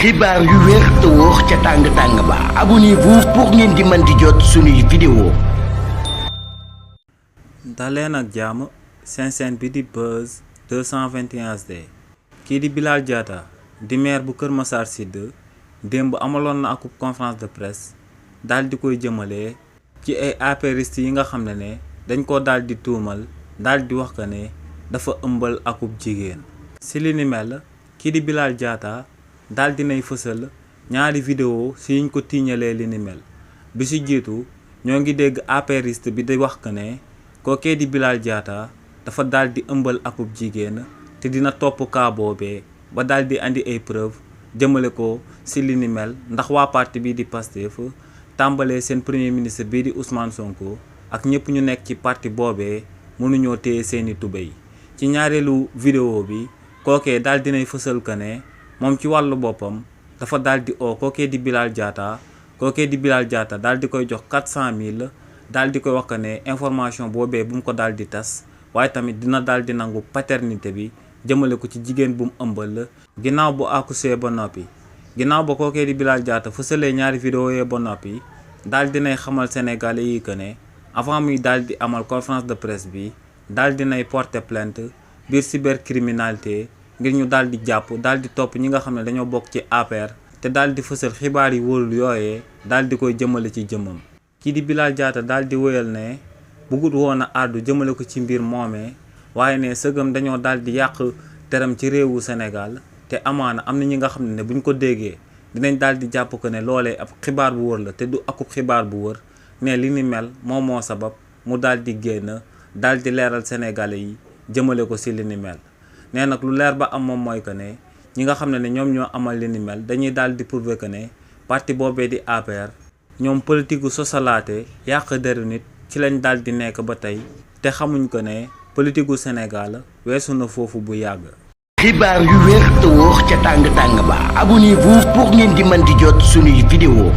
xibaar yu wér te wóor ca tàng ba abonnez-vous pour ngeen di mën di jot suñuy vidéo. daleen ak jàmm seen chaîne bi di Buzz 221 HD kii di Bilal Diatta di maire bu Kër Massar Sud démb amaloon na akub conférence de presse daal di koy jëmale ci ay apéristes yi nga xam ne dañ ko daal di tuumal daal di wax que ne dafa ëmbal akub jigéen. si li ni mel kii di Bilal Diatta daal dinay fësal ñaari vidéo si yiñ ko tiiñalee li ni mel bi si jiitu ñoo ngi dégg apériste bi di wax que ne kookee di Bilal Diatta dafa daal di ëmbal akub jigéen te dina topp kaa boobee ba daal di andi ay preuve jëmale ko si li ni mel ndax waa parti bii di Pastef tàmbalee seen premier ministre bii di Ousmane Sonko ak ñëpp ñu nekk ci parti boobee mënuñoo téye seeni tubéy ci ñaareelu vidéo bi kookee daal dinay fësal que ne moom ci wàllu boppam dafa daal di kookee di Bilal Diatta daal di koy jox 400 000 daal di koy wax que ne information boobee bu mu ko daal di tas waaye tamit dina daal di nangu paternité bi jëmale ko ci jigéen bu mu ëmbal ginnaaw bu accouché ba noppi. ginnaaw ba kookee di Bilal Diatta fësalee ñaari vidéo yee ba noppi daal dinay xamal sénégalais yi que ne avant muy daal di amal conférence de presse bi daal dinay porter plainte biir cybercriminalité ngir ñu daal di jàpp daal di topp ñi nga xam ne dañoo bokk ci APR te daal di fësal xibaar yi wóorul yooyee daal di koy jëmale ci jëmmam. kii di Bilal Diatta daal di wéyal ne bëggut woon a àddu jëmale ko ci mbir moomee waaye ne sëgam dañoo daal di yàq teram ci réewu Sénégal te amaana am na ñi nga xam ne buñ ko déggee dinañ daal di jàpp ko ne loolee ab xibaar bu wër la te du akub xibaar bu wër ne li ni mel moom moo sabab mu daal di génn daal di leeral sénégalais yi jëmale ko si li ni mel. nee nag lu leer ba am moom mooy que ne ñi nga xam ne ñoom ñoo amal li ni mel dañuy daal di prouver que ne parti boobee di APR ñoom politique gu sosalaate yàq deru nit ci lañ daal di nekk ba tey te xamuñ ko ne politique gu Sénégal weesu na foofu bu yàgg. xibaar yu wér te wóor ca tàng ba abonnez-vous pour ngeen di mën di jot suñuy vidéo.